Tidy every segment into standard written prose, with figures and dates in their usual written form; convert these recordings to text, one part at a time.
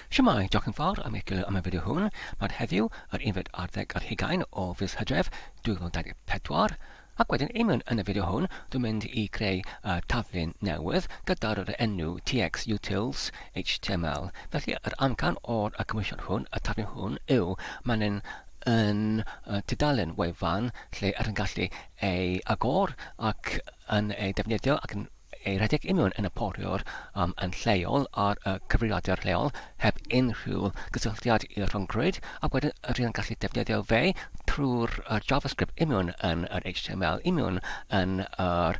Shwmae, diolch yn fawr am eich gilydd am y fideo hwn. Mae'r heddiw yr 11 o fus Hydref 2024. Ac wedyn, unwaith yn y fideo hwn, dwi'n mynd i creu taflen newydd gyda'r enw txutilshtml. Felly, yr amcan o'r cymwysiad hwn, y taflen hwn, yw mae'n yn tudalen wefan lle yr yn gallu ei agor ac yn ei defnyddio ac yn ei redeg union yn y poriwr yn lleol ar cyfrifiadur lleol heb unrhyw gysylltiad i'r rhyngrwyd, ac wedyn rydyn yn gallu defnyddio fe trwy'r JavaScript union yn yr HTML, union yn yr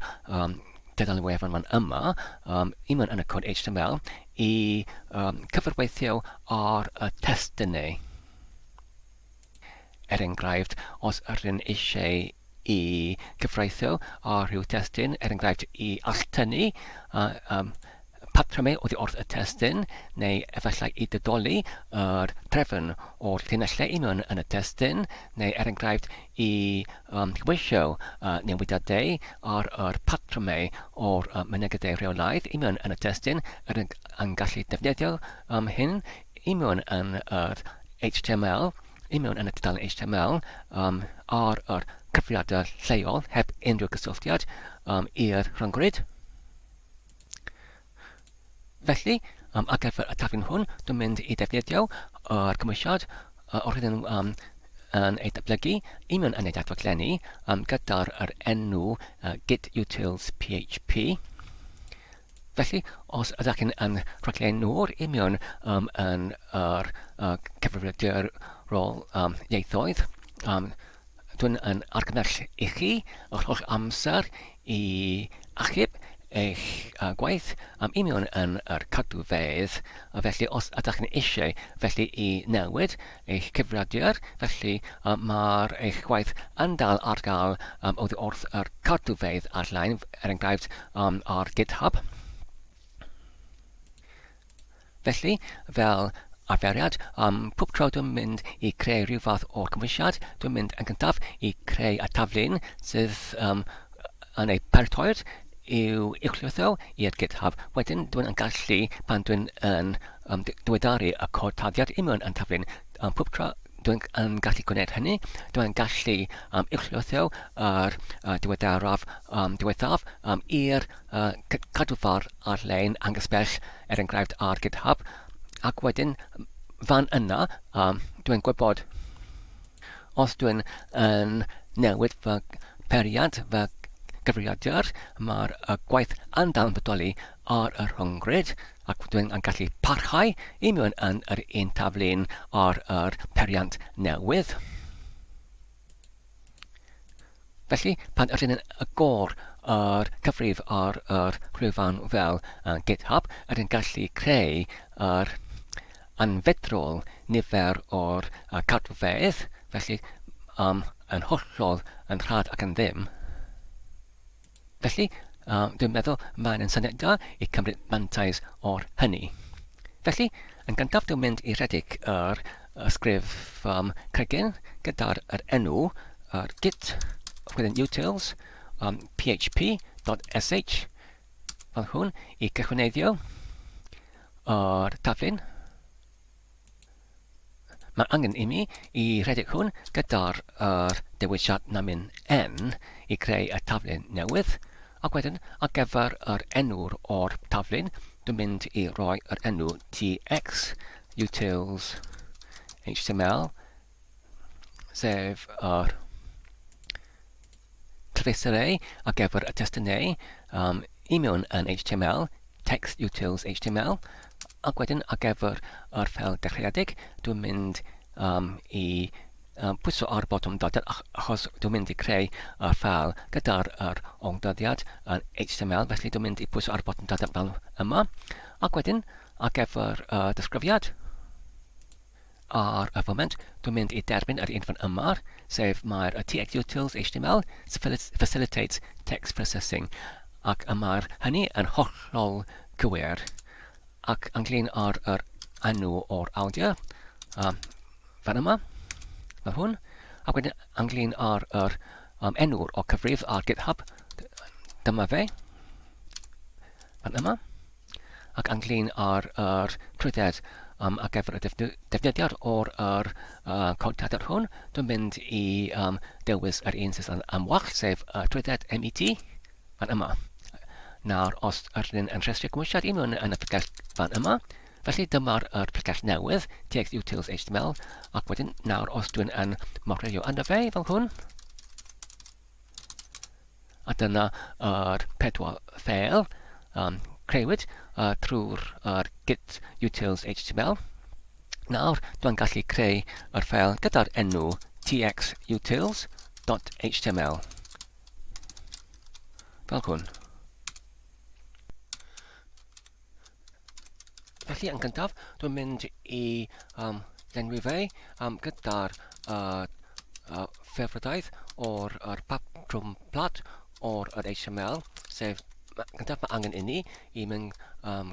dudalen wefan fan yma, union yn y cod HTML i cyfarweithio ar y testunau. Er enghraifft, os rydyn eisiau i gyfreithio ar rhyw testun, er enghraifft i alltynnu patrymau oddi wrth y testun, neu efallai i dydoli yr trefn o'r llinellau union yn y testun, neu er enghraifft i gweithio newidiadau ar yr patrymau o'r mynegadau reolaidd union yn y testun, er yn gallu defnyddio hyn union yn yr HTML, union yn y tudalen HTML ar yr cyfrifiadur lleol heb unrhyw gysylltiad i'r rhyngrwyd. Felly, ar gyfer y taflen hwn, dwi'n mynd i defnyddio yr cymwysiad o'r hyn yn ei datblygu, union yn ei datblygu gyda'r enw txutilshtml. Felly, os ydych chi'n rhaglen nhw'r union yn yr cyfrifiadur rôl ieithoedd, dwi'n yn argymell i chi yr holl amser i achub eich gwaith union yn yr cadwfedd. Felly, os ydych chi'n eisiau felly i newid eich cyfrifiadur, felly mae'r eich gwaith yn dal ar gael oddi wrth yr cadwfedd ar-lein, er enghraifft ar GitHub. Felly, fel arferiad, pob tro dwi'n mynd i creu rhyw fath o'r cymwysiad, dwi'n mynd yn gyntaf i creu y taflen sydd yn ei paratoi'r i'w uwchlwytho i'r GitHub. Wedyn, dwi'n yn gallu, pan dwi'n yn diweddaru y cod taddiad union yn taflen, pob tro dwi'n yn gallu gwneud hynny, dwi'n gallu uwchlwytho yr diweddaraf diwethaf i'r cadwfar ar-lein angysbell, er enghraifft ar GitHub. Ac wedyn, fan yna, dwi'n gwybod os dwi'n newid fy periad, fy gyfrifiadur, mae'r gwaith yn dal yn bodoli ar y rhyngrwyd, ac dwi'n gallu parhau union yn yr un taflen ar yr periant newydd. Felly, pan ydyn yn agor yr cyfrif ar yr rhwyfan fel GitHub, ydyn gallu creu yr anfedrol nifer o'r cadwfedd, felly yn hollol yn rhad ac yn ddim. Felly, dwi'n meddwl mae'n syniad i cymryd mantais o'r hynny. Felly, yn gyntaf dwi'n mynd i redeg yr ysgrif cregyn gyda'r enw git wedyn utils php.sh fel hwn i gychwyneddio o'r taflen. Mae angen i mi i redeg hwn gyda'r dewisiad namin n i creu y taflen newydd, ac wedyn ar gyfer yr enw'r o'r taflen, dwi'n mynd i roi yr enw txutilshtml, sef yr cyfesurau ar gyfer y testunau union yn HTML, txutilshtml, ac wedyn ar gyfer yr ffel dechreuedig, dwi'n mynd i pwyso ar botwm dodiad achos dwi'n mynd i creu y ffel gyda'r ongdodiad yn HTML, felly dwi'n mynd i pwyso ar botwm dodiad fel yma, ac wedyn ar gyfer disgrifiad ar y foment, dwi'n mynd i derbyn yr un fan yma, sef mae'r txutilshtml facilitates text processing, ac mae'r hynny yn hollol cywir. Ac ynglyn ar yr enw o'r awdio, fan yma, fel hwn, ac wedyn ynglyn ar yr enw'r o cyfrif ar GitHub, dyma fe, fan yma, ac ynglyn ar yr trwydded ar gyfer y defnyddiad o'r codiadau hwn, dwi'n mynd i dewis yr un sydd yn amwell, sef trwydded MET, fan yma. Nawr, os ydyn yn rhestru cymwysiad i mewn yn y pregell fan yma, felly dyma'r pregell newydd, txutilshtml, ac wedyn nawr os dwi'n yn moreio yna fe fel hwn, a dyna yr pedwar ffeil creuwyd trwy'r git utils.html. Nawr, dwi'n gallu creu yr ffeil gyda'r enw txutils.html. Fel hwn. Felly, yn gyntaf, dwi'n mynd i lenwi fe gyda'r ffurfweddaeth o'r patrwm plat o'r HTML, sef gyntaf mae angen i ni i mynd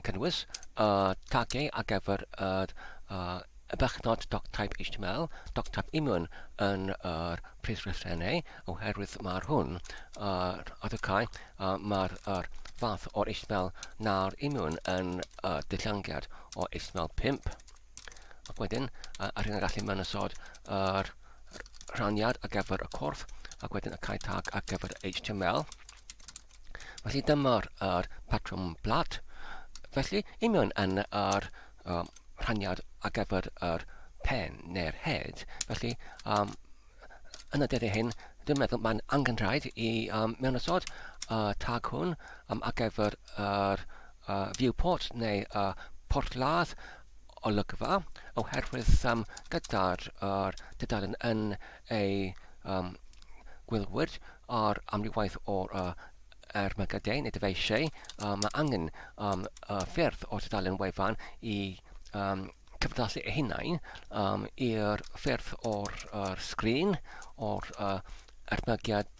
cynnwys tagau ar gyfer y bechnod doctype HTML, doctype mewn yn yr prysgrifennau, oherwydd mae'r hwn adocau mae'r fath o'r HTML nawr mewn yn dillangiad o HTML5. Ac wedyn, ar hyn yn gallu mynysodd yr rhaniad ar gyfer y corff, ac wedyn y cae tag ar gyfer HTML. Felly dyma'r patrwm plat. Felly, mewn yn yr rhaniad ar gyfer yr pen neu'r head. Felly, yn y dyddiau hyn, dwi'n meddwl mae'n angenrhaid i mewnysod tag hwn ar gyfer yr viewport neu porthladd olygfa, oherwydd gyda'r dudalen yn ei gwylwyr ar amrywaith o'r mygydau neu dyfeisiau, mae angen ffyrdd o'r dudalen wefan i cyfaddasu eu hunain i'r ffyrdd o'r sgrin, o'r ermygiad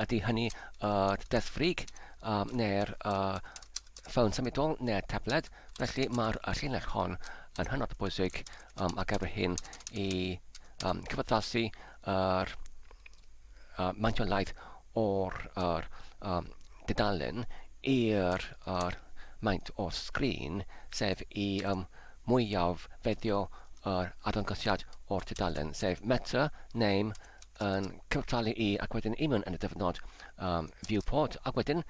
ydy hynny deddfrig neu'r ffôn symudol neu'r tablet. Felly mae'r llinell hon yn hynod o bwysig ar gyfer hyn i cyfaddasu yr maentiolaeth o'r dudalen i'r maint o sgrin, sef i mwyaf feddio yr adlongosiad o'r dudalen, sef meta, name, yn cyfartalu i ac wedyn mewn yn y dyfnod viewport, ac wedyn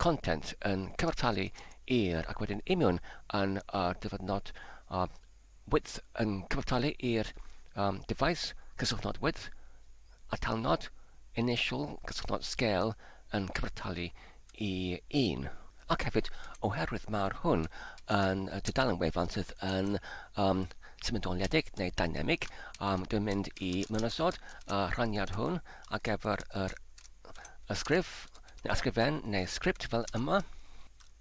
content yn cyfartalu i'r ac wedyn mewn yn dyfnod width yn cyfartalu i'r device, cyswllt width, a talnod initial cyswllt scale yn cyfartalu i 1. Ac hefyd, oherwydd mae'r hwn yn dudalen wefan sydd yn symudoliedig neu dynamic, dwi'n mynd i mynysodd rhaniad hwn ar gyfer yr ysgrif, neu ysgrifen, neu sgript fel yma.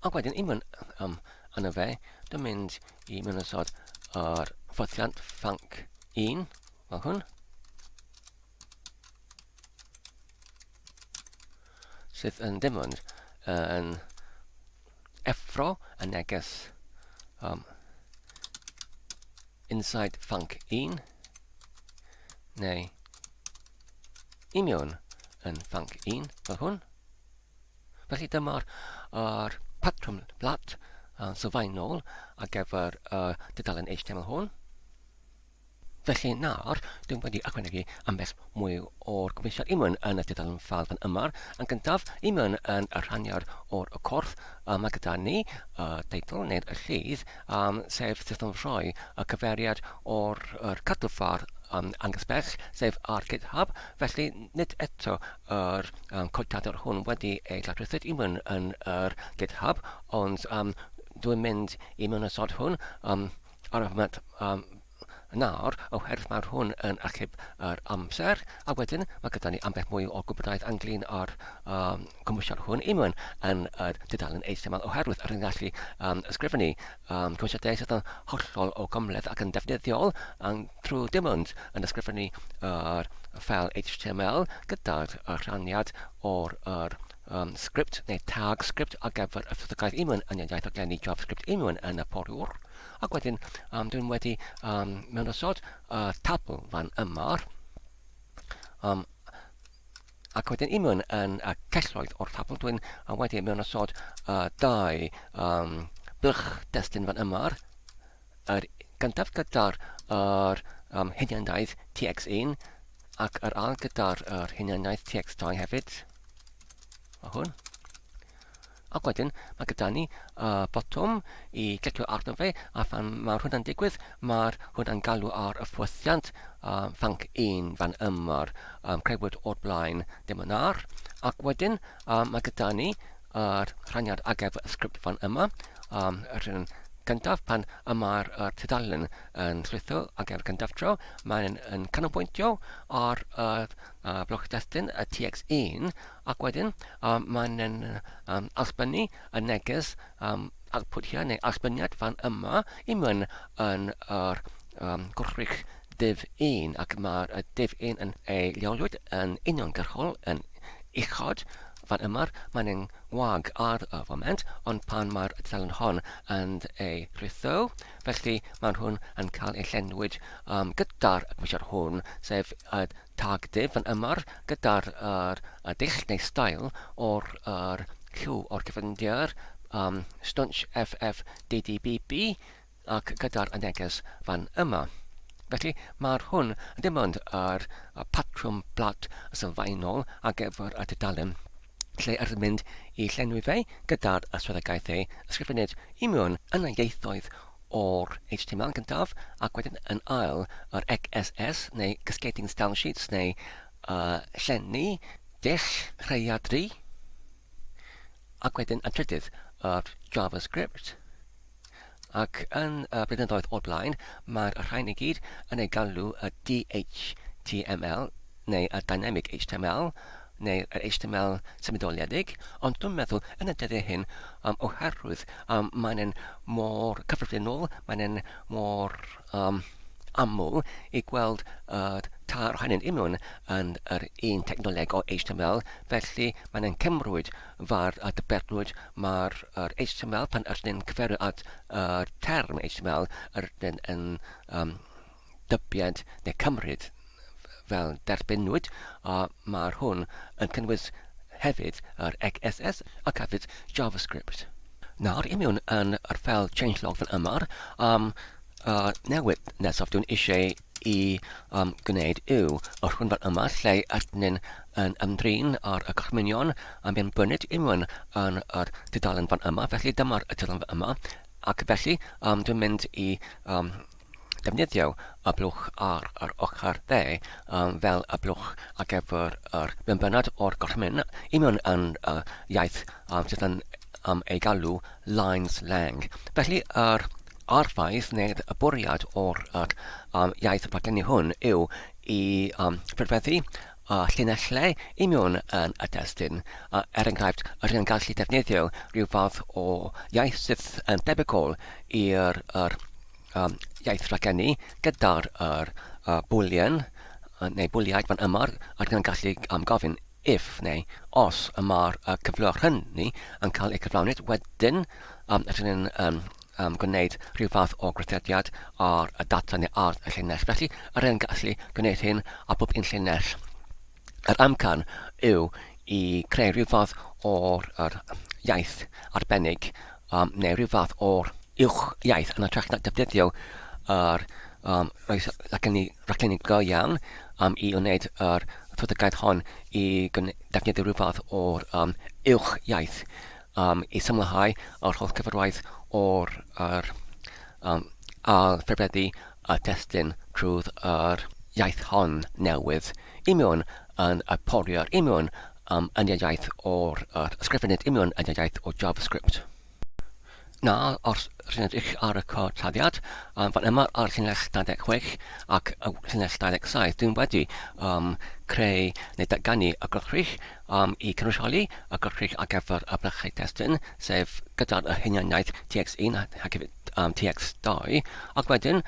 Ac wedyn, mewn yna fe, dwi'n mynd i mynysodd yr ffothiant func 1, fel hwn, sydd yn dim ond yn effro y neges inside func 1 neu mewn yn func 1 fel hwn. Felly dyma'r patrwm plat sylfaenol ar gyfer dudalen HTML hwn. Felly nawr, dwi'n wedi ychwanegu ambell mwy o'r gymwysiad mewn yn y dudalen ffal fan yma. Yn gyntaf, mewn yn y rhaniad o'r corff, mae gyda ni deitl neu'r llydd, sef sydd yn rhoi y cyfeiriad o'r cadwfar angysbell, sef ar GitHub. Felly, nid eto yr codiadau hwn wedi ei ladrithyd mewn yn yr GitHub, ond dwi'n mynd i mynysodd hwn ar y foment nawr, oherwydd mae'r hwn yn achub yr amser, a wedyn mae gyda ni ambell mwy o gwybodaeth ynglyn â'r cymwysiad hwn mewn yn y dudalen HTML, oherwydd ar yn gallu ysgrifennu cymwysiadau sydd yn hollol o gymleth ac yn defnyddiol trwy dim ond yn ysgrifennu yr ffeil HTML gyda'r rhaniad o'r script neu tag script ar gyfer y ffyddogaidd mewn yn iaith o glenni JavaScript mewn yn y poriwr. Ac wedyn, dwi'n wedi mewnysod tabl fan yma. Ac wedyn mewn yn celloedd o'r tabl, dwi'n wedi mewnysod dau blwch testun fan yma'r gyntaf gyda'r hunianaeth tx1 ac yr ail gyda'r hunianaeth tx2 hefyd. O hwn. Ac wedyn, mae gyda ni botwm i glicio arno fe, a phan mae hwnna'n digwydd, mae hwnna'n galw ar y ffwythiant fanc 1 fan yma'r creuwyd o'r blaen dim yn ar. Ac wedyn, mae gyda ni rhaniad ar gyfer y sgript fan yma. Yr un gyntaf, pan yma'r tudalen yn llwytho ar gyfer gyntaf tro, mae'n canolbwyntio ar blwch testun y tx1, ac wedyn mae'n allbynnu y neges output here, neu allbyniad fan yma i mewn yn yr gwrthrych div 1, ac mae'r div 1 yn ei leolwyd yn uniongyrchol, yn uchod. Fan yma, mae'n wag ar y foment, ond pan mae'r tudalen hon yn ei rwytho, felly mae hwn yn cael ei llenwyd gyda'r gwisgar hwn, sef y tag div fan yma, gyda'r dull neu style o'r lliw o'r cyfyndiad stunch ffddbb ac gyda'r neges fan yma. Felly mae'r hwn yn dim ond yr patrwm blat sylfaenol ar gyfer y tudalen, lle ar mynd i llenwi fe gyda'r yswyddogaethau ysgrifennydd i mewn yn y ieithoedd o'r HTML gyntaf, ac wedyn yn ail yr XSS neu Cascading Style Sheets neu llenni dull rheiadru, ac wedyn yn trydydd yr JavaScript. Ac yn blynyddoedd o'r blaen, mae'r rhain i gyd yn ei galw y txutilshtml neu y Dynamic HTML, neu yr HTML symudoliedig, ond dwi'n meddwl yn y dyddiau hyn oherwydd mae'n mor cyffredinol, mae'n mor aml i gweld ta'r rhain i mewn yn yr un technoleg o HTML, felly mae'n cymryd fa'r dibernwyd mae'r HTML pan ydyn cyferu at term HTML ydyn yn dybiad neu cymryd fel derbynwyd, mae'r hwn yn cynnwys hefyd yr XSS ac hefyd JavaScript. Nawr, i mewn yn yr ffel changelog fan yma'r newid nesaf dwi'n eisiau i gwneud yw o'r hwn fan yma lle ydyn yn ymdrin ar y gorchmynion am ein bynyd i mewn yn yr tudalen fan yma, felly dyma'r tudalen fan yma, ac felly dwi'n mynd i defnyddio y blwch ar yr ochr dde fel y blwch ar gyfer yr mewnbynad o'r gorchmyn i mewn yn iaith sydd yn ei galw lines lang. Felly yr arfaidd neu y bwriad o'r iaith rhaglenni hwn yw i ffurfweddu llinellau i mewn yn y testun. Enghraifft, rydyn yn gallu defnyddio rhyw fath o iaith sydd yn debygol i'r iaith rhaglenni gyda'r boolean neu bwliaid fan yma, rydyn yn gallu gofyn if neu os yma'r cyflwr hynny yn cael ei cyflawnid, wedyn rydyn yn gwneud rhyw fath o gweithrediad ar y data neu ar y llinell. Felly, rydyn yn gallu gwneud hyn ar bob un llinell. Yr amcan yw i creu rhyw fath o'r iaith arbennig neu rhyw fath o'r uwch iaith yn ytrach na defnyddio yr rhaglenni go iawn i wneud yr twyddogaeth hon i defnyddio rhyw fath o'r uwch iaith i symlhau yr holl cyfarwaith o'r ailffurfweddu y testun trwy'r iaith hon newydd i mewn yn y poriwr i mewn yn y iaith o'r ysgrifennydd i mewn yn y iaith o JavaScript. Na, os rydyn edrych ar y codaddiad, fan yma ar llinell 26 ac y llinell 27, dwi'n wedi creu neu datganu y gwrthrych i cynrychioli y gwrthrych ar gyfer y blwchau testun, sef gyda'r hunianaeth tx1 ac hefyd tx2, ac wedyn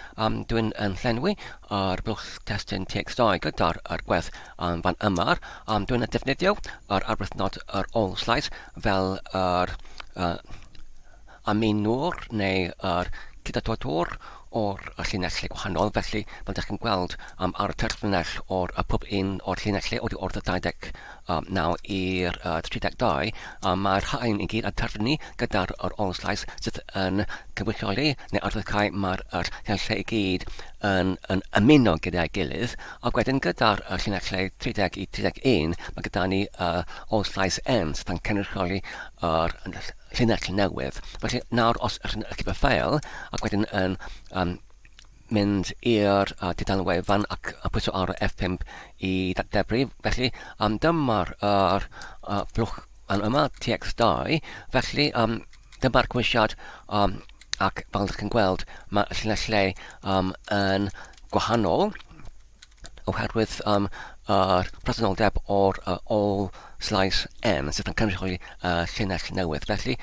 dwi'n llenwi yr blwch testun tx2 gyda'r gwerth fan yma. Dwi'n defnyddio yr arwythnod yr all slice fel yr aminwr neu yr cydadodwr o'r llinellau gwahanol, felly fel ydych chi'n gweld ar y terfynell o'r pob un o'r llinellau oddi wrth y 29 i'r 32, mae'r rhain i gyd ar terfynu gyda'r all-slice sydd yn cywirioli, neu ar ddecau mae'r llinellau i gyd yn ymuno gyda'i gilydd, ac wedyn gyda'r llinellau 30 i 31, mae gyda ni all-slice n sydd yn cynrychioli yr llinell newydd. Felly nawr os ydych chi'n ffeil ac wedyn yn mynd i'r dudalen wefan ac pwyso ar F5 i dateblu, felly dyma'r blwch yma tx2, felly dyma'r cymwysiad ac fel ydych chi'n gweld mae y llinellau yn gwahanol oherwydd yr presenoldeb o'r all-slice n sydd yn cynrychioli llinell newydd. Felly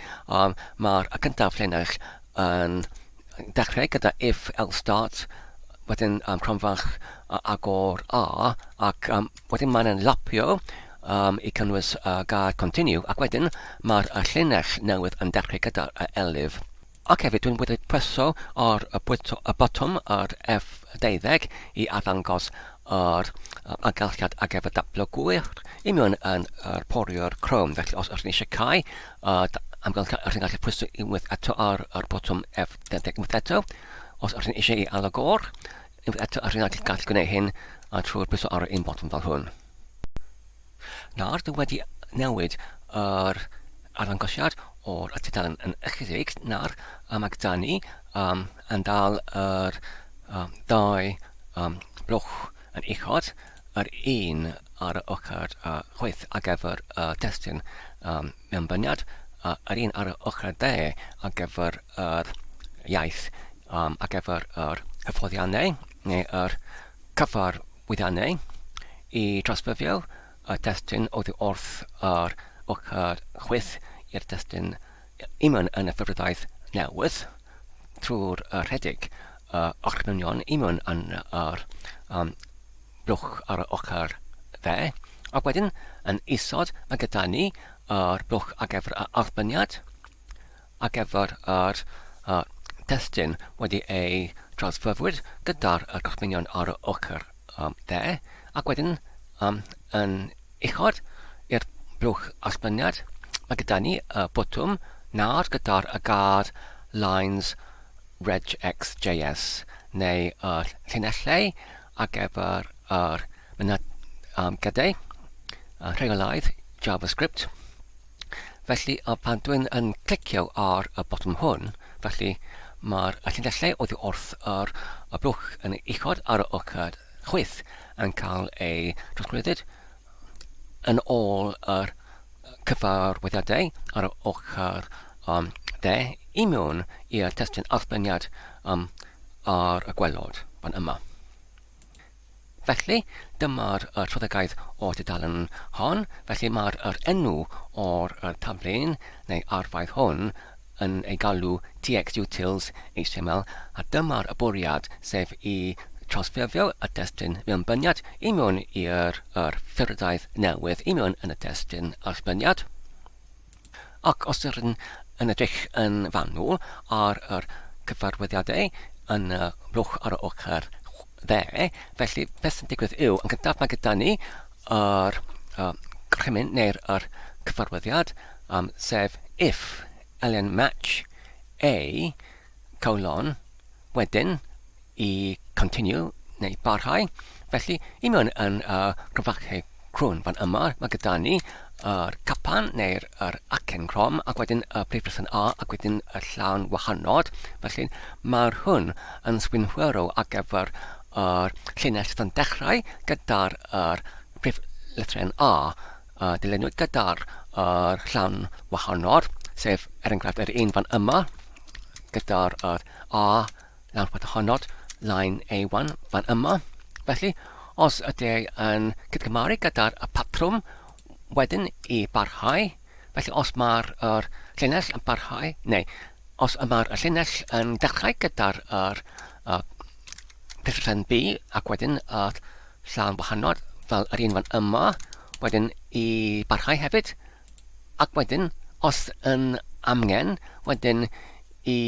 mae'r cyntaf llinell yn dechrau gyda if else start, wedyn cronfach agor a, ac wedyn mae'n lapio i cynnwys gair continue, ac wedyn mae'r llinell newydd yn dechrau gyda elif. Ac hefyd dwi'n wedi preso ar y botwm ar F12 i addangos yr amgylchiad ar gyfer dablo gwyr i mewn yn yr poriwr Chrome. Felly os ydych chi'n eisiau cael amgylchiad, ydych chi'n gallu pwyso unwaith eto ar botwm F12 unwaith eto. Os ydych chi'n eisiau i alagor, unwaith eto ydych chi'n gallu gwneud hyn trwy'r pwyso ar un botwm fel hwn. Nawr dwi wedi newid yr arddangosiad o'r tudalen yn ychydig. Nawr mae gyda ni yn dal yr ddau blwch yn uchod, yr un ar y ochr chwith ar gyfer testun mewnbyniad, yr un ar y ochr de ar gyfer yr iaith ar gyfer yr hyfforddiannau neu yr cyfarwyddiannau i trosfyfio y testun oddi wrth yr ochr chwith i'r testun mewn yn y ffurfddaeth newydd trwy'r rhedeg orchnynion mewn yn yr blwch ar y ochr dde, ac wedyn yn isod mae gyda ni yr blwch ar gyfer y arbenniad ar gyfer yr testun wedi ei trosfyfwyd gyda'r gorchmynion ar y ochr dde, ac wedyn yn uchod i'r blwch arbenniad mae gyda ni y botwm nawr gyda'r gair lines regxjs neu llinellau ar gyfer yr mynediadau rheolaidd JavaScript. Felly pan dwi'n yn clicio ar y botwm hwn, felly mae'r llinellau oddi wrth yr blwch yn uchod ar y ochr chwith yn cael ei trosglwyddiad yn ôl yr cyfarwyddiadau ar y ochr de i mewn i'r testun arbenniad ar y gwelod fan yma. Felly, dyma'r traddodiad o'r tudalen hon. Felly mae'r enw o'r taflen neu arfaudd hwn yn ei galw txutilshtml, a dyma'r bwriad sef i trosfyfio y testun mewnbyniad i mewn i'r ffurfddaeth newydd i mewn yn y testun arbenniad. Ac os ydych yn edrych yn fanwl ar yr cyfarwyddiadau yn y blwch ar y ochr dde, felly beth sy'n digwydd yw, yn gyntaf mae gyda ni yr gorchymyn neu'r cyfarwyddiad sef if ln match a colon wedyn i continue neu barhau. Felly i mewn yn gryfachau crwn fan yma mae gyda ni yr capan neu'r acen crom ac wedyn y prif rheswm A ac wedyn y llawn wahanol. Felly mae'r hwn yn swynhwyrol ar gyfer yr llinell sydd yn dechrau gyda'r prif letteren A dilynwyd gyda'r llawn wahanol, sef enghraifft yr un fan yma gyda'r A llawn wahanol line A1 fan yma. Felly os ydy yn cydgymaru gyda'r patrwm wedyn i barhau, felly os mae'r llinell yn barhau, neu os mae'r llinell yn dechrau gyda'r rheswm B ac wedyn llawn wahanol fel yr un fan yma, wedyn i barhau hefyd, ac wedyn os yn amgen, wedyn i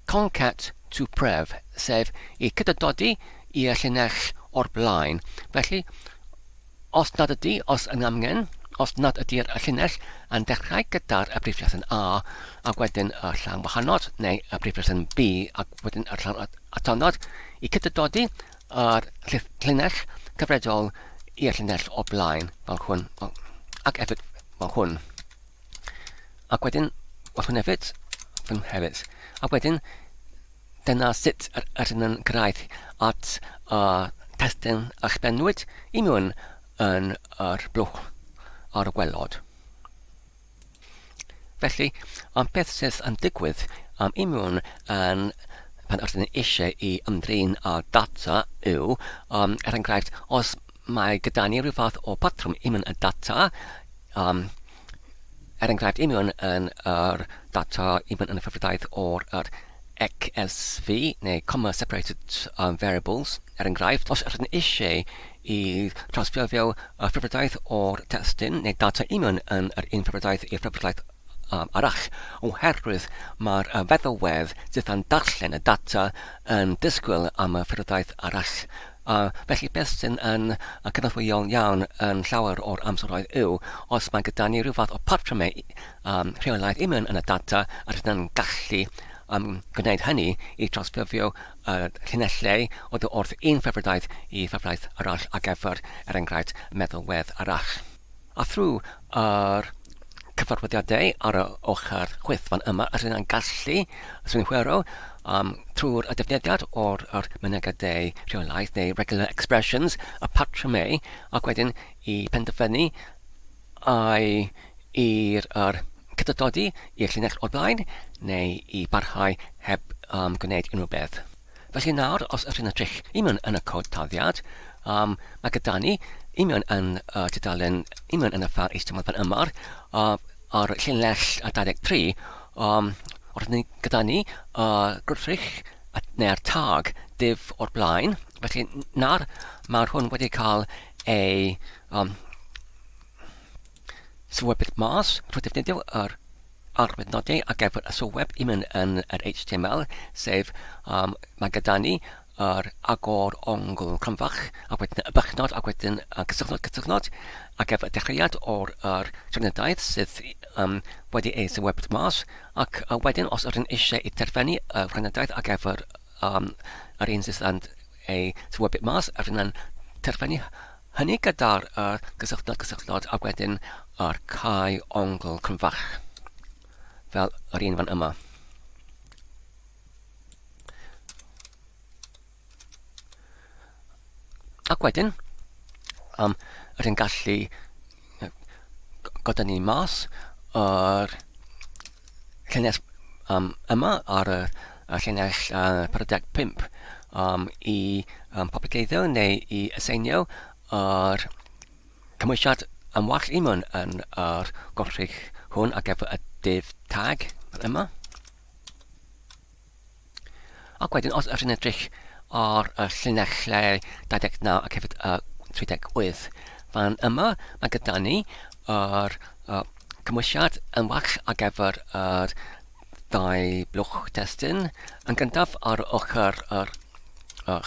concat to prev, sef I cydydodi i'r llinell o'r blaen. Felly, os nad yn amgen, os nad ydy'r llinell yn dechrau gyda'r briflles yn A, ac wedyn y llawn wahanol, neu y briflles yn B, ac wedyn y llawn atonod, I cydydodi yr llinell cyfredol i'r llinell o blaen, fel hwn, ac hefyd fel hwn. Ac wedyn, fel hwn hefyd, ac wedyn, dyna sut rydyn yn gyrraedd at testun a chbenwyd I mewn yn yr blwch ar y gwelod. Felly, beth sydd yn digwydd I mewn yn pan rydyn eisiau I ymdrin â data yw, enghraifft, os mae gyda ni rhyw fath o patrwm I mewn y data, enghraifft I mewn yn yr data I mewn yn y ffurfdaeth o'r XSV, neu comma separated variables, enghraifft, os rydyn eisiau I transferio y ffurfdaeth o'r testun, neu data I mewn yn yr un ffurfdaeth i'r ffurfdaeth arall, oherwydd mae'r feddalwedd sydd yn darllen y data yn disgwyl am y ffurfdaeth arall. Felly beth sy'n yn cynorthwyol iawn yn llawer o'r amseroedd yw, os mae gyda ni rhyw fath o patrymau rheolaidd I mewn yn y data, a rydyn yn gallu gwneud hynny I transferio llinellau wrth un ffurfdaeth I ffurfdaeth arall ar gyfer enghraifft meddalwedd arall. A thrwy yr cyfarwyddiadau ar y ochr chwith fan yma, rydyn yn gallu synhwyro trwy'r defnyddiad o'r mynegadau rheolaidd neu regular expressions, y patrymau, ac wedyn I penderfynu i'r cydydodi i'r llinell o'r blaen, neu I barhau heb gwneud unrhyw beth. Felly nawr, os rydyn yn edrych I mewn yn y cod taddiad, mae gyda ni I mewn yn tudalen I mewn yn y ffair HTML fan yma, ar llinell 23, rydyn gyda ni gwrthrych neu'r tag div o'r blaen. Felly nawr mae hwn wedi cael ei sylwebyd mas trwy defnyddio yr arwydnodau ar gyfer y sylweb I mewn yn yr HTML, sef mae gyda ni yr agor ongl cryfach, ac wedyn y bychnod, ac wedyn cysylltnod, ac efo dechreuad o'r trefniadaeth sydd wedi ei sylwebyd mas, ac wedyn os ydyn eisiau I terfynu y trefniadaeth ac efo yr un sydd yn ei sylwebyd mas, ydyn yn terfynu hynny gyda'r cysylltnod, ac wedyn yr cae ongl cryfach, fel yr un fan yma. Ac wedyn, rydyn gallu goda ni mas yr llinell yma ar y llinell 45 I poblygeiddio neu I aseinio yr cymwysiad ymwall I mewn yn yr gwrthrych hwn ar gyfer y div tag yma. Ac wedyn, os rydyn edrych ar y llinellau 29 ac hefyd 38. Fan yma, mae gyda ni yr cymwysiad yn wach ar gyfer yr ddau blwch testun. Yn gyntaf ar ochr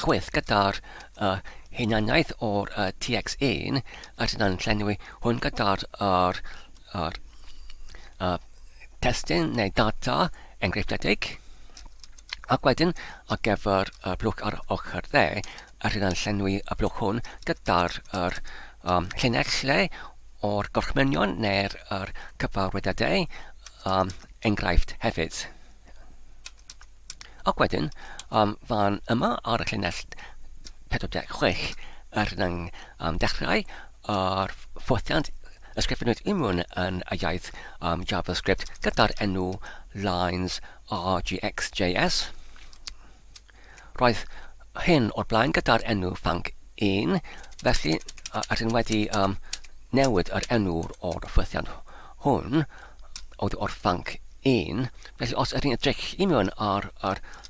chwith gyda'r hunaniaeth o'r tx1, a dyna'n llenwi hwn gyda'r testun neu data enghreifftiedig. Ac wedyn, ar gyfer y blwch ar ochr dde, rydyn yn llenwi y blwch hwn gyda'r llinellau o'r gorchmynion neu'r cyfarwyddiadau enghraifft hefyd. Ac wedyn, fan yma ar y llinell 46, rydyn yn dechrau yr ffwthiant ysgrifenwyd unrhyw yn y iaith JavaScript gyda'r enw lines rgx.js. Roedd hyn o'r blaen gyda'r enw func1, felly rydyn wedi newid yr enw o'r ffwthiant hwn o'r func1. Felly os ydyn edrych I mewn ar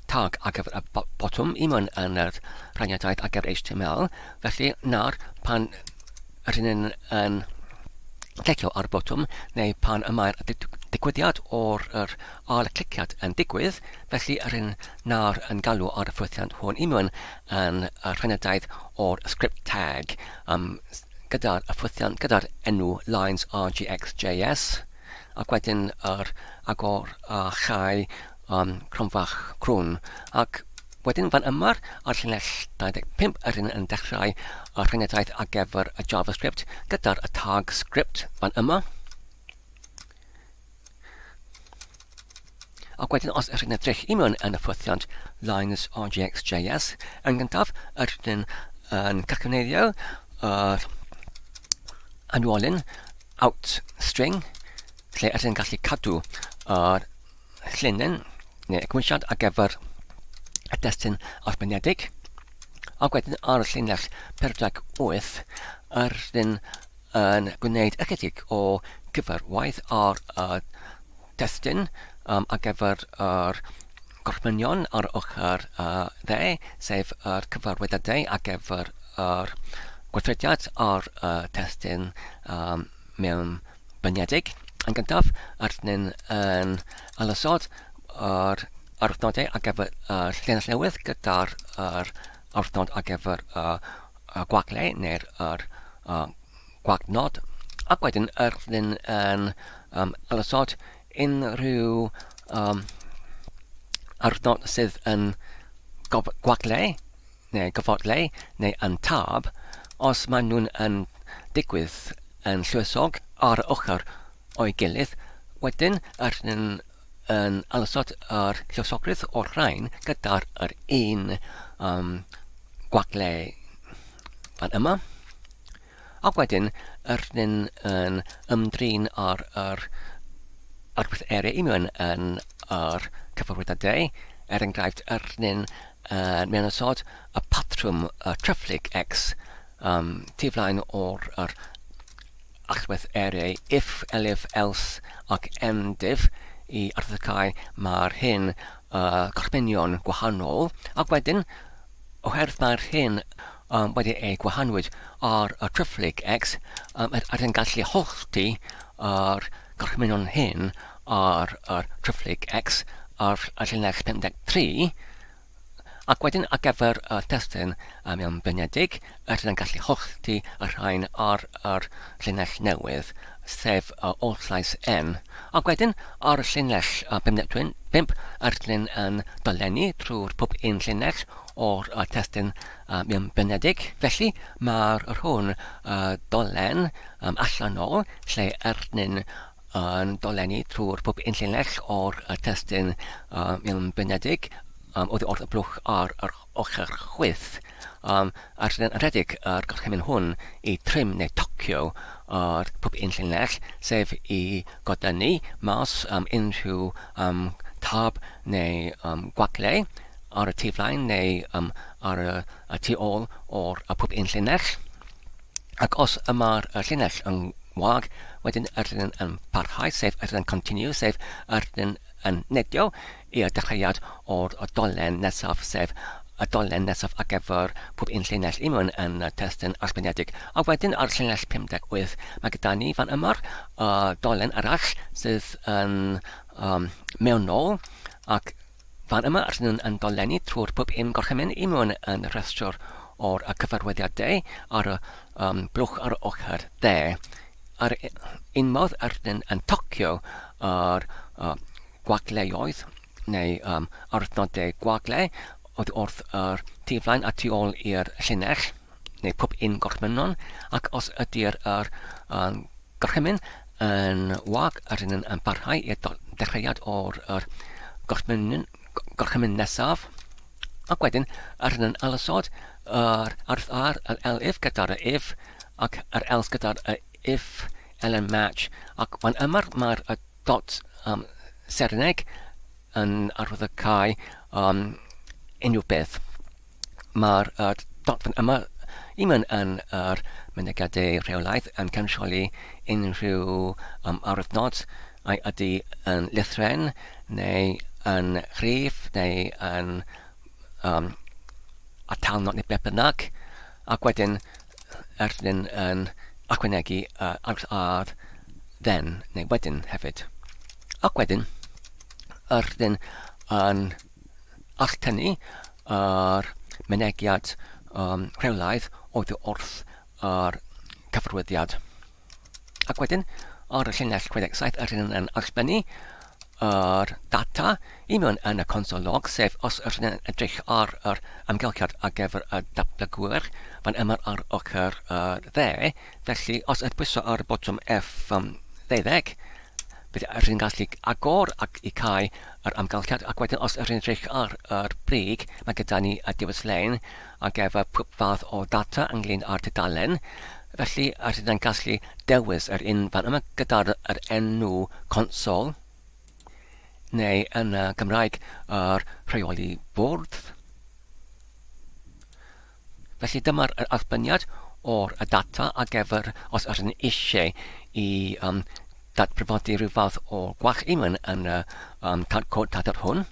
tag ar gyfer y botwm I mewn yn yr rhaniadaeth ar gyfer HTML, felly nawr pan rydyn yn clicio ar y botwm neu pan y mae'r digwyddiad o'r cliciad yn digwydd, felly yr un nawr yn galw ar y ffwythiant hwn i mewn yn rhannadaeth o'r script tag gyda'r ffwythiant, gyda'r enw lines rgx.js ac wedyn yr agor a chai cronfach crwn ac wedyn fan yma'r ar llinell 25 yr un yn dechrau y rhannadaeth ar gyfer y JavaScript gyda'r y tag script fan yma. Ac wedyn os ydych chi'n edrych i mewn yn y ffwythiant lines rgx.js yn gyntaf ydych yn cychwynneiddio anwolyn out string lle ydych chi'n gallu cadw llinyn neu y cymwysiad ar gyfer y testun arbenedig. Ac wedyn ar y llinell 48 ydych yn gwneud ychydig o gyfarwaith ar testun ar gyfer yr gorchmynion ar ochr dde, sef yr cyfarwyddydau ar gyfer yr gweithrediad ar testun mewn bynedig. Yn gyntaf, ydyn yn alusod yr arwythnodau ar gyfer llinell newydd gyda'r arwythnod ar gyfer gwaglau neu'r gwagnod. Ac wedyn ydyn yn alusod unrhyw arwythnod sydd yn gwaglau neu gyfodlau neu yn tab os maen nhw'n yn digwydd yn llwysog ar y ochr o'i gilydd, wedyn ydyn yn alusod yr llwysogrwydd o'r rhain gyda'r un gwaglau fan yma. Ac wedyn ydyn yn ymdrin ar yr arwydd eri i mewn yn yr cyfarwyddydau. Enghraifft ydyn mewn ysod y patrwm trefflig X tu flaen o'r allwedd eri if, elif, else ac endif i arddecau mae'r hyn gorchmynion gwahanol ac wedyn oherwydd mae'r hyn wedi ei gwahanwyd ar y trefflig X ydyn gallu hollti yr gorchmynion hyn ar y trefflig X ar y llinell 53 ac wedyn ar gyfer y testun mewn bynedig, ydyn yn gallu hollti y rhain ar yr llinell newydd, sef o llais N. Ac wedyn ar y llinell 55, ydyn yn dolenni trwy'r pob un llinell o'r testun mewn bynedig. Felly mae'r hwn dolen allanol lle ydyn yn dolenni trwy'r pob un llinell o'r testun mewn bynedig oddi wrth y blwch ar yr ochr chwith. Ydyn yn rhedeg yr gorchymyn hwn i trim neu tocio ar pob un llinell, sef i godynnu mas unrhyw tab neu gwaglau ar y tu flaen neu ar y tu ôl o'r pob un llinell. Ac os yma'r llinell yn wag, wedyn ydyn yn parhau, sef ydyn yn continue, sef ydyn yn nedio i'r dechreuad o'r dolen nesaf, sef y dolen nesaf ar gyfer pob un llinell i mewn yn testun arbenedig. A wedyn ar llinell 58, mae gyda ni fan yma'r dolen arall sydd yn mewnol ac fan yma ydyn yn dolenni trwy'r pob un gorchymyn i mewn yn rhestr o'r cyfarwyddiadau ar y blwch ar y ochr dde. Ar un modd ydyn yn tocio yr gwagleoedd neu arwythnodau gwaglau oddi wrth yr tu flaen a tu ôl i'r llinell neu pob un gorchmynon ac os ydy'r gorchymyn yn wag ydyn yn parhau i'r dechreuad o'r gorchymyn nesaf ac wedyn ydyn yn alusod yr arwydd ar yr elif gyda'r if ac yr else gyda'r if elen match ac fan yma'r mae'r dot Serneg yn arwyddocau unrhyw beth. Mae'r dot fan yma i mewn yn yr mynegiadau rheolaeth yn cansioli unrhyw arwythnod ai ydy yn lythren neu yn rhif neu yn atalnod neu beth bynnag ac wedyn ydyn yn ychwanegu arwydd ar then neu wedyn hefyd. Ac wedyn, rydyn yn alltynnu yr mynegiad rhewlaidd oedd wrth yr cyfarwyddiad. Ac wedyn, ar y llinell 67 rydyn yn allbynnu yr data i mewn yn y console log, sef os rydyn yn edrych ar yr amgylchiad ar gyfer y dablygwyr fan yma ar ochr dde. Felly, os edbwyso ar botwm F12, bydd rydyn gallu agor ac i cael yr amgylchiad, ac wedyn os rydyn edrych ar yr brig, mae gyda ni y diwylliant ar gyfer pwy fath o data ynglyn â'r tudalen. Felly, rydyn yn gallu dewis yr un fan yma gyda'r enw console, neu yn y Gymraeg yr rheoli bwrdd. Felly dyma'r allbyniad o'r data ar gyfer os rydyn eisiau i datbryfodi rhyw fath o gwach un yn y cod dadar hwn.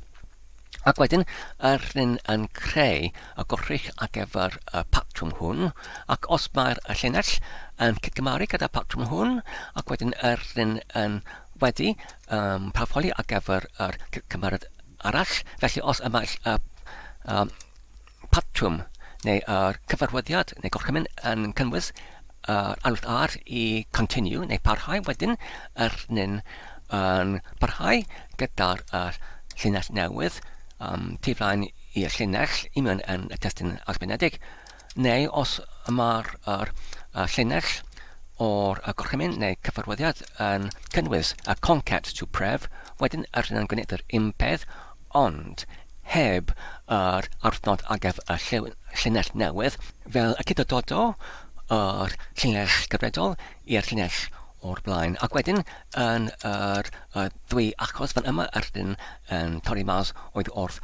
Ac wedyn, rydyn yn creu y gwrrych ar gyfer y patrwm hwn, ac os mae'r llinell yn cydgymaru gyda patrwm hwn, ac wedyn rydyn yn wedi parafoli ar gyfer yr cymeryd arall. Felly, os y mae'r patrwm neu yr cyfarwyddiad neu gorchymyn yn cynnwys alwth ar i continue neu parhau, wedyn rydyn yn parhau gyda'r llinell newydd, tu flaen i'r llinell i mewn yn y testun arbenedig, neu os mae'r llinell o'r gorchymyn neu cyfarwyddiad yn cynnwys y concat to pref, wedyn rydyn yn gwneud yr unpeth, ond heb yr arthnod ar gyfer y llinell newydd, fel y cydadodo yr llinell gyfredol i'r llinell o'r blaen. Ac wedyn, yn yr ddwy achos fan yma, rydyn yn torri mas oedd wrth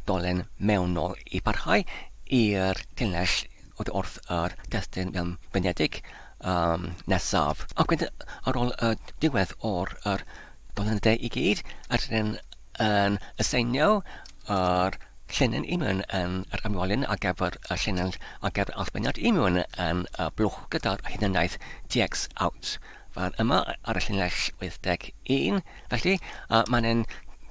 dolen mewnol i parhau i'r llinell oedd wrth yr testun mewn benedig nesaf. Ac wedyn, ar ôl y diwedd o'r dolenydau i gyd, rydyn yn aseinio yr llinyn i mewn yn yr ymwelyn ar gyfer y llinyn ar gyfer allbyniad i mewn yn blwch gyda'r hunaniaeth txout. Fan yma ar y llinell 81. Felly, mae'n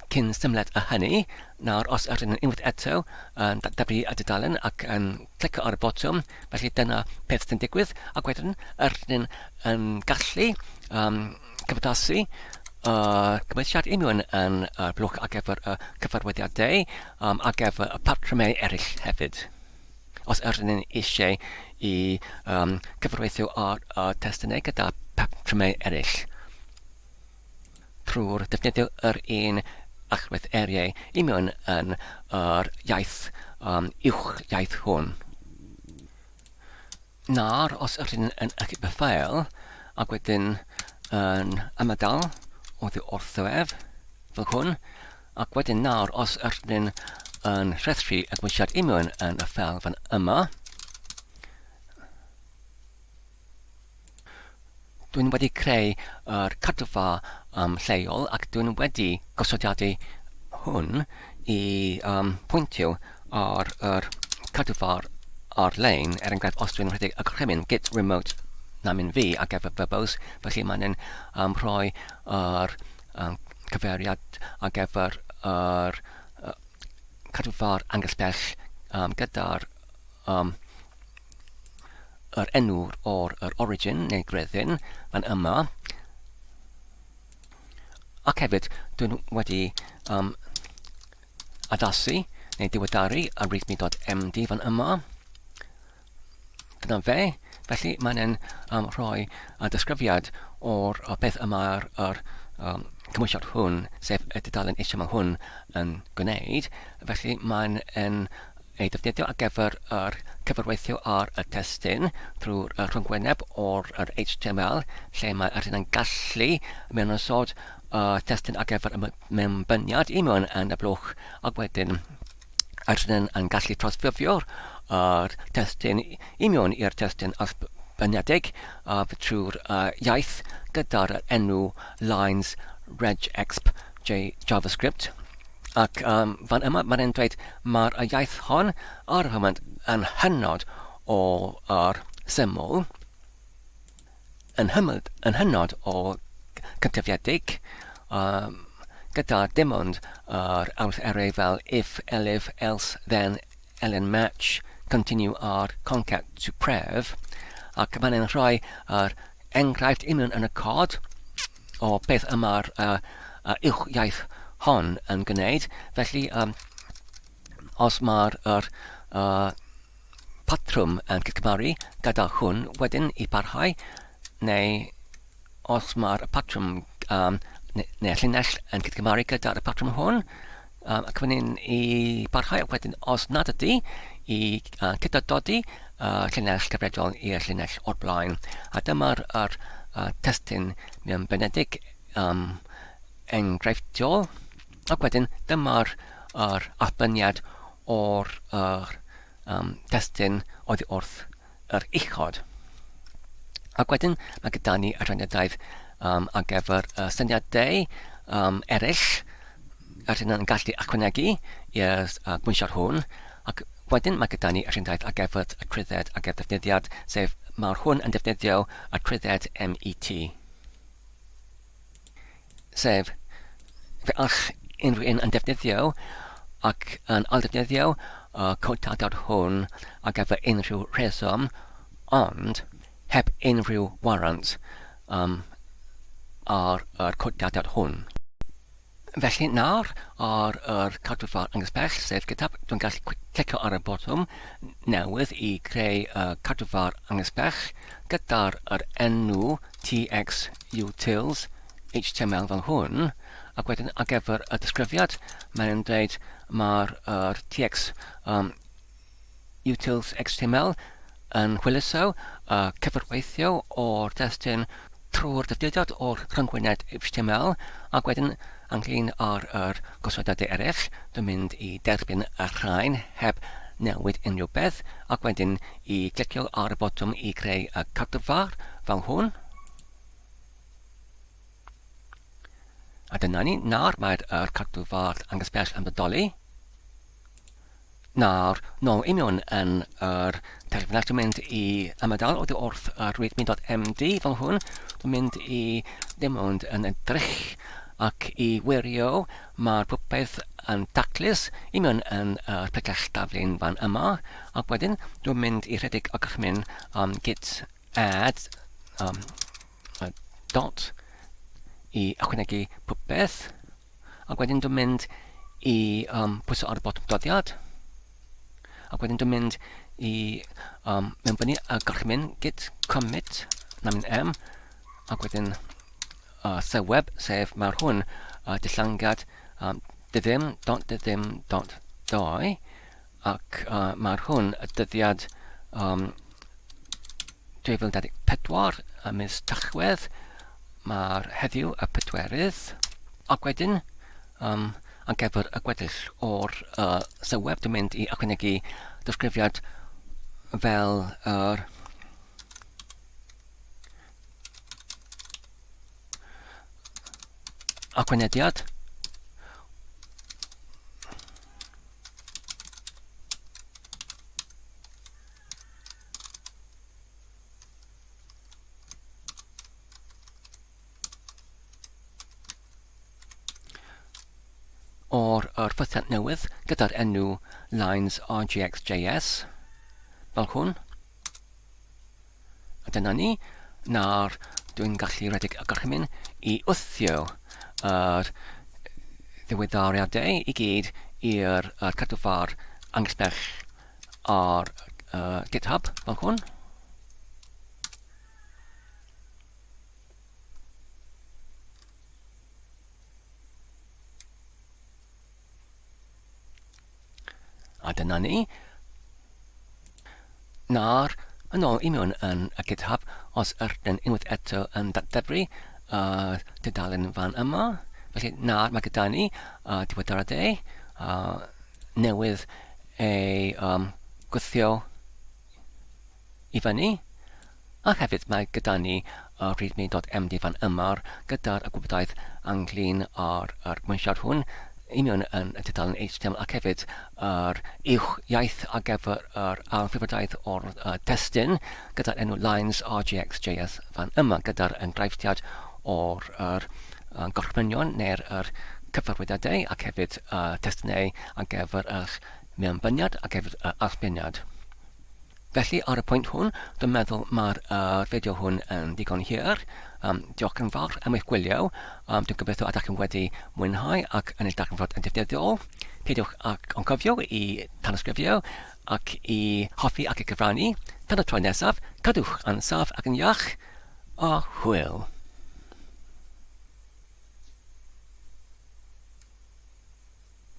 cyn symled y hynny, nawr os rydyn yn unwaith eto yn datblygu y dudalen ac yn clicio ar y botwm, felly dyna beth sy'n digwydd, ac wedyn rydyn yn gallu cyfaddasu gyfeithiad i mewn yn blwch ar gyfer y cyfarwyddiadau ar gyfer y patrymau eraill hefyd. Os rydyn eisiau i cyfarweithio ar testunau gyda patrymau eraill trwy'r defnyddio yr un allwedd eriau i mewn yn yr iaith uwch iaith hwn. Nawr, os rydyn yn ychydig y ffeil, ac wedyn yn ymadael o ddi wrthwef fel hwn, ac wedyn nawr, os rydyn yn rhethru y gweithiad i mewn yn y ffeil fan yma, dwi'n wedi creu yr cadfa lleol ac dwi'n wedi gosodiadau hwn i pwyntio ar yr cadfa ar-lein. Enghraifft, os dwi'n rhedeg y gorchymyn git remote na mynd fi ar gyfer verbose, felly mae'n rhoi yr cyfeiriad ar gyfer yr cadfa'r angysbell gyda'r yr enw o'r origin neu greddyn fan yma. Ac hefyd, dwi'n wedi addasu neu diweddaru ar readme.md fan yma. Dyna fe. Felly mae'n rhoi disgrifiad o'r beth yma'r cymwysiad hwn, sef y dudalen eisiau mae hwn yn gwneud. Felly mae'n ei defnyddio ar gyfer yr cyfarweithio ar y testun trwy'r rhyngwyneb o'r HTML, lle mae rydyn yn gallu mewn ysod testun ar gyfer y mewnbyniad i mewn yn y blwch, ac wedyn rydyn yn gallu trosffurfio'r testun i mewn i'r testun allbyniedig trwy'r iaith gyda'r enw lines regexp JavaScript. Ac fan yma mae'n dweud mae'r iaith hon ar y foment yn hynod o'r syml, yn hynod o cyntaffiedig. gyda dim ond yr ailffurfweddu fel if, elif, else, then, elen match, continue ar concat to pref, ac mae'n rhoi yr enghraifft union yn y cod o beth yma'r uwch-iaith hon yn gwneud. Felly, os mae'r patrwm yn cymaru gyda hwn wedyn i barhau, neu os mae'r patrwm neu llinell yn cymaru gyda'r patrwm hwn, ac fan i barhau, wedyn os nad ydy, i cydadodi llinell cyfredol i'r llinell o'r blaen. A dyma'r testun mewn benedig enghreifftiol, ac wedyn dyma'r arbenniad o'r testun oddi wrth yr uchod. Ac wedyn mae gyda ni arbenniadaeth ar gyfer syniadau eraill rydyn yn gallu ychwanegu i'r gwynsiad hwn, ac wedyn mae gyda ni arbenniadaeth ar gyfer y trydded ar gyfer defnyddiad, sef mae'r hwn yn defnyddio y trydded MET. Sef, fe all unrhyw un yn defnyddio ac yn aildefnyddio codtadau'r hwn ar gyfer unrhyw rheswm, ond heb unrhyw warrant ar codtadau'r hwn. Felly nawr ar yr cadwfar angysbell, sef gyda, dwi'n gallu clicio ar y botwm newydd i creu cadwfar angysbell gyda'r enw txutilshtml fel hwn, ac wedyn ar gyfer y disgrifiad mae'n dweud mae'r txutilshtml yn hwyluso cyfarweithio o'r testun trwy'r defnyddiad o'r rhyngwyneb HTML, ac wedyn ynglyn ar gosodadau eraill, dwi'n mynd i derbyn y rhain heb newid unrhyw beth, ac wedyn i glicio ar y botwm i creu y cadwfar fel hwn. A dyna ni, nawr mae'r cadwfar angysbell yn bodoli. Nawr, nôl i mewn yn yr terfynach, dwi'n mynd i ymadael oddi wrth readme.md fel hwn. Dwi'n mynd i dim ond yn edrych ac i wirio mae'r popeth yn daclus i mewn yn pegell daflun fan yma, ac wedyn dwi'n mynd i rhedeg o gychmyn git add dot i ychwanegu popeth, ac wedyn dwi'n mynd i pwyso ar y botwm doddiad, ac wedyn dwi'n mynd i mewnbynnu y gorchmyn git commit namin m, ac wedyn seweb, sef mae'r hwn dillangad dyddym.doi, ac mae'r hwn y dyddiad 2024 mis Tachwedd, mae'r heddiw y 4, ac wedyn ar gyfer y gweddill o'r seweb dwi'n mynd i ychwanegu disgrifiad fel yr ychwanediad o'r ffythiant newydd gyda'r enw lines rgx.js fel hwn. A dyna ni, nawr dwi'n gallu rhedeg y gorchmyn i wthio yr ddiweddariadau i gyd i'r cadwfar angysbell ar GitHub fel hwn. A dyna ni. Nawr, yn ôl i mewn yn y GitHub, os ydyn unwaith eto yn datblygu dudalen fan yma. Felly nawr mae gyda ni diweddaradau newydd ei gwythio i fyny. A hefyd mae gyda ni readme.md fan yma gyda'r gwybodaeth ynglyn ar gwynsiad hwn i mewn yn y dudalen HTML, ac hefyd yr uwch-iaith ar gyfer yr ailffurfweddaeth o'r testun gyda'r enw lines rgx.js fan yma gyda'r enghreifftiad o'r gorchmynion neu'r cyfarwyddadau ac hefyd testunau ar gyfer eich mewnbyniad ac hefyd archbeniad. Felly, ar y pwynt hwn, dwi'n meddwl mae'r fideo hwn yn digon hir. Diolch yn fawr am eich gwylio. Dwi'n gobeithio ydych chi'n wedi mwynhau ac yn edrych yn fod yn ddifrifol. Peidiwch ac yn cofio i tanysgrifio ac i hoffi ac i gyfrannu. Tan y tro nesaf, cadwch yn saff ac yn iach a hwyl.